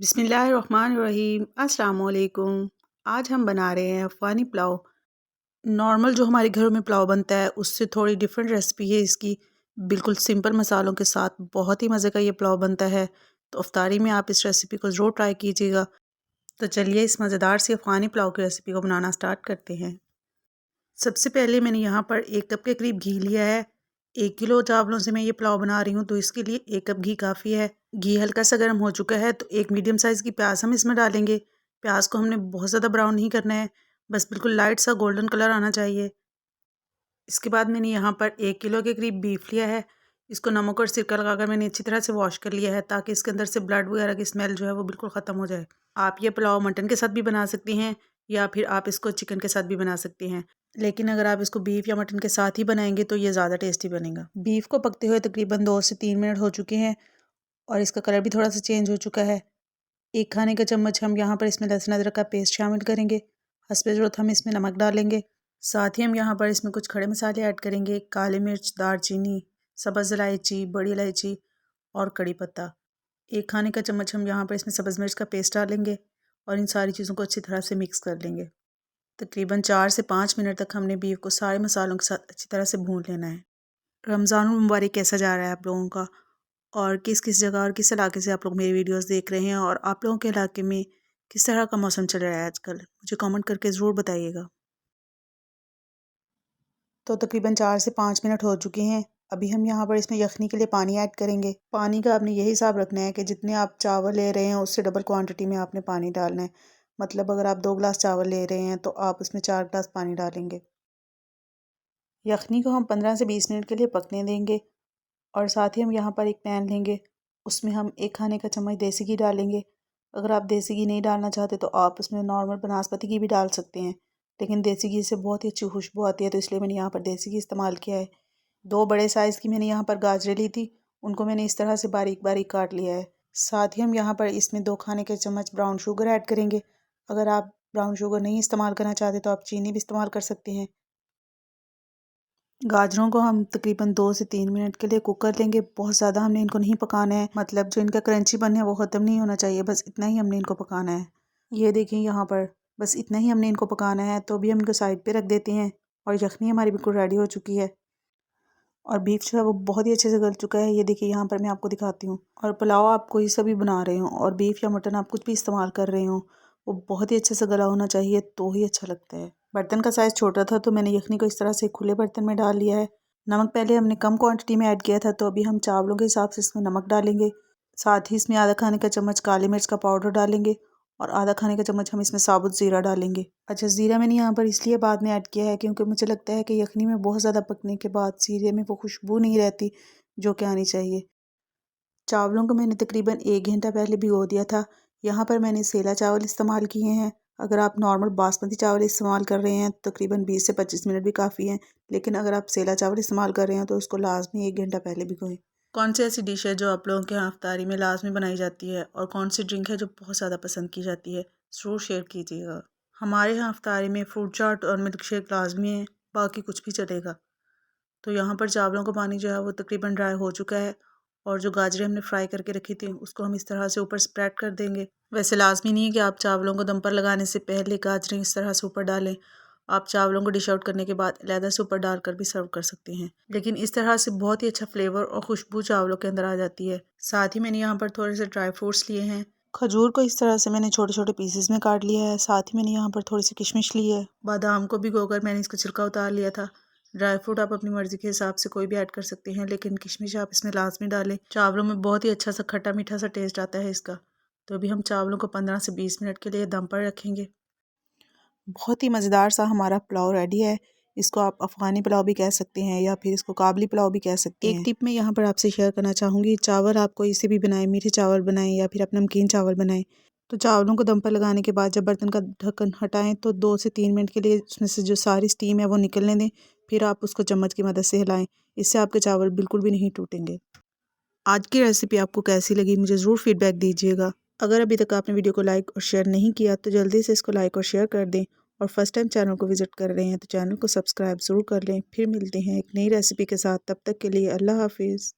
बिस्मिल्लाहिर्रहमानिर्रहीम। अस्सलाम वालेकुम। आज हम बना रहे हैं अफ़गानी पुलाव। नॉर्मल जो हमारे घरों में पुलाव बनता है उससे थोड़ी डिफरेंट रेसिपी है इसकी। बिल्कुल सिंपल मसालों के साथ बहुत ही मज़े का ये पुलाव बनता है। तो अफ्तारी में आप इस रेसिपी को ज़रूर ट्राई कीजिएगा। तो चलिए इस मज़ेदार सी अफ़गानी पुलाव की रेसिपी को बनाना स्टार्ट करते हैं। सबसे पहले मैंने यहाँ पर 1 कप के करीब घी लिया है। 1 किलो चावलों से मैं ये पुलाव बना रही हूँ तो इसके लिए 1 कप घी काफ़ी है। घी हल्का सा गर्म हो चुका है तो एक मीडियम साइज़ की प्याज हम इसमें डालेंगे। प्याज को हमने बहुत ज़्यादा ब्राउन नहीं करना है, बस बिल्कुल लाइट सा गोल्डन कलर आना चाहिए। इसके बाद मैंने यहाँ पर 1 किलो के करीब बीफ लिया है। इसको नमक और सिरका लगाकर मैंने अच्छी तरह से वॉश कर लिया है ताकि इसके अंदर से ब्लड वगैरह की स्मेल जो है वो बिल्कुल ख़त्म हो जाए। आप ये पुलाव मटन के साथ भी बना सकती हैं या फिर आप इसको चिकन के साथ भी बना सकती हैं, लेकिन अगर आप इसको बीफ या मटन के साथ ही बनाएंगे तो ये ज़्यादा टेस्टी बनेगा। बीफ को पकते हुए तकरीबन 2 से 3 मिनट हो चुके हैं और इसका कलर भी थोड़ा सा चेंज हो चुका है। 1 खाने का चम्मच हम यहाँ पर इसमें लहसुन अदरक का पेस्ट शामिल करेंगे। हस्बे ज़रूरत हम इसमें नमक डालेंगे। साथ ही हम यहाँ पर इसमें कुछ खड़े मसाले ऐड करेंगे। काली मिर्च, दालचीनी, सब्ज़ इलायची, बड़ी इलायची और कड़ी पत्ता। 1 खाने का चम्मच हम यहाँ पर इसमें सब्ज़ मिर्च का पेस्ट डालेंगे और इन सारी चीज़ों को अच्छी तरह से मिक्स कर लेंगे। तकरीबन 4 से 5 मिनट तक हमने बीफ को सारे मसालों के साथ अच्छी तरह से भून लेना है। रमज़ान मुबारक कैसा जा रहा है आप लोगों का, और किस किस जगह और किस इलाके से आप लोग मेरी वीडियोस देख रहे हैं, और आप लोगों के इलाके में किस तरह का मौसम चल रहा है आजकल, मुझे कमेंट करके ज़रूर बताइएगा। तो तकरीबन 4 से 5 मिनट हो चुके हैं। अभी हम यहाँ पर इसमें यखनी के लिए पानी ऐड करेंगे। पानी का आपने यही हिसाब रखना है कि जितने आप चावल ले रहे हैं उससे डबल क्वांटिटी में आपने पानी डालना है। मतलब अगर आप 2 गिलास चावल ले रहे हैं तो आप उसमें 4 गिलास पानी डालेंगे। यखनी को हम 15 से 20 मिनट के लिए पकने देंगे और साथ ही हम यहाँ पर एक पैन लेंगे। उसमें हम 1 खाने का चम्मच देसी घी डालेंगे। अगर आप देसी घी नहीं डालना चाहते तो आप उसमें नॉर्मल बनास्पति घी भी डाल सकते हैं, लेकिन देसी घी से बहुत ही अच्छी खुशबू आती है तो इसलिए मैंने यहाँ पर देसी घी इस्तेमाल किया है। 2 बड़े साइज़ की मैंने यहाँ पर गाजरें ली थी, उनको मैंने इस तरह से बारीक बारीक काट लिया है। साथ ही हम यहाँ पर इसमें 2 खाने के चम्मच ब्राउन शुगर ऐड करेंगे। अगर आप ब्राउन शुगर नहीं इस्तेमाल करना चाहते तो आप चीनी भी इस्तेमाल कर सकते हैं। गाजरों को हम तकरीबन 2 से 3 मिनट के लिए कुक कर लेंगे। बहुत ज़्यादा हमने इनको नहीं पकाना है, मतलब जो इनका क्रंची बन है वो ख़त्म नहीं होना चाहिए, बस इतना ही हमने इनको पकाना है। ये देखिए यहाँ पर बस इतना ही हमने इनको पकाना है। तो अभी हम इनको साइड पे रख देते हैं और यखनी हमारी बिल्कुल रेडी हो चुकी है और बीफ जो है वो बहुत ही अच्छे से गल चुका है। ये देखिए यहाँ पर मैं आपको दिखाती हूँ। और पुलाव आप कोई सा भी बना रहे हो और बीफ या मटन आप कुछ भी इस्तेमाल कर रहे हो, वो बहुत ही अच्छे से गला होना चाहिए तो ही अच्छा लगता है। बर्तन का साइज़ छोटा था तो मैंने यखनी को इस तरह से खुले बर्तन में डाल लिया है। नमक पहले हमने कम क्वांटिटी में ऐड किया था तो अभी हम चावलों के हिसाब से इसमें नमक डालेंगे। साथ ही इसमें आधा खाने का चम्मच काली मिर्च का पाउडर डालेंगे और आधा खाने का चम्मच हम इसमें साबुत ज़ीरा डालेंगे। अच्छा, ज़ीरा मैंने यहाँ पर इसलिए बाद में ऐड किया है क्योंकि मुझे लगता है कि यखनी में बहुत ज़्यादा पकने के बाद ज़ीरे में वो खुशबू नहीं रहती जो कि आनी चाहिए। चावलों को मैंने तकरीबन 1 घंटा पहले भिगो दिया था। यहाँ पर मैंने सेला चावल इस्तेमाल किए हैं। अगर आप नॉर्मल बासमती चावल इस्तेमाल कर रहे हैं तो तकरीबन 20 से 25 मिनट भी काफ़ी हैं, लेकिन अगर आप सेला चावल इस्तेमाल कर रहे हैं तो उसको लाजमी 1 घंटा पहले भिगोएं। कौन सी ऐसी डिश है जो आप लोगों के यहाँ इफ्तारी में लाजमी बनाई जाती है, और कौन सी ड्रिंक है जो बहुत ज़्यादा पसंद की जाती है, ज़रूर शेयर कीजिएगा। हमारे यहाँ इफ्तारी में फ्रूट चाट और मिल्क शेक लाजमी है, बाकी कुछ भी चलेगा। तो यहाँ पर चावलों का पानी जो है वो तकरीबन ड्राई हो चुका है और जो गाजरें हमने फ्राई करके रखी थी उसको हम इस तरह से ऊपर स्प्रेड कर देंगे। वैसे लाजमी नहीं है कि आप चावलों को दम पर लगाने से पहले गाजरें इस तरह से ऊपर डालें। आप चावलों को डिश आउट करने के बाद अलहदा से ऊपर डालकर भी सर्व कर सकते हैं, लेकिन इस तरह से बहुत ही अच्छा फ्लेवर और खुशबू चावलों के अंदर आ जाती है। साथ ही मैंने यहाँ पर थोड़े से ड्राई फ्रूट्स लिए हैं। खजूर को इस तरह से मैंने छोटे छोटे पीसेस में काट लिया है। साथ ही मैंने यहाँ पर थोड़ी सी किशमिश ली है। बादाम को भिगोकर मैंने इसका छिलका उतार लिया था। ड्राई फ्रूट आप अपनी मर्ज़ी के हिसाब से कोई भी ऐड कर सकते हैं, लेकिन किशमिश आप इसमें लाजमी डालें। चावलों में बहुत ही अच्छा सा खट्टा मीठा सा टेस्ट आता है इसका। तो अभी हम चावलों को 15 से 20 मिनट के लिए दम पर रखेंगे। बहुत ही मज़ेदार सा हमारा पुलाव रेडी है। इसको आप अफ़गानी पुलाव भी कह सकते हैं या फिर इसको काबली पुलाव भी कह सकते हैं। एक टिप मैं यहाँ पर आपसे शेयर करना चाहूँगी। चावल आप कोई से भी बनाएं, मीठे चावल बनाएं या फिर आप नमकीन चावल बनाएं, तो चावलों को दम पर लगाने के बाद जब बर्तन का ढक्कन हटाएं तो 2 से 3 मिनट के लिए उसमें से जो सारी स्टीम है वो निकलने दें। फिर आप उसको चम्मच की मदद से हिलाएं। इससे आपके चावल बिल्कुल भी नहीं टूटेंगे। आज की रेसिपी आपको कैसी लगी मुझे ज़रूर फीडबैक दीजिएगा। अगर अभी तक आपने वीडियो को लाइक और शेयर नहीं किया तो जल्दी से इसको लाइक और शेयर कर दें, और फर्स्ट टाइम चैनल को विज़िट कर रहे हैं तो चैनल को सब्सक्राइब ज़रूर कर लें। फिर मिलते हैं एक नई रेसिपी के साथ, तब तक के लिए अल्लाह हाफिज़।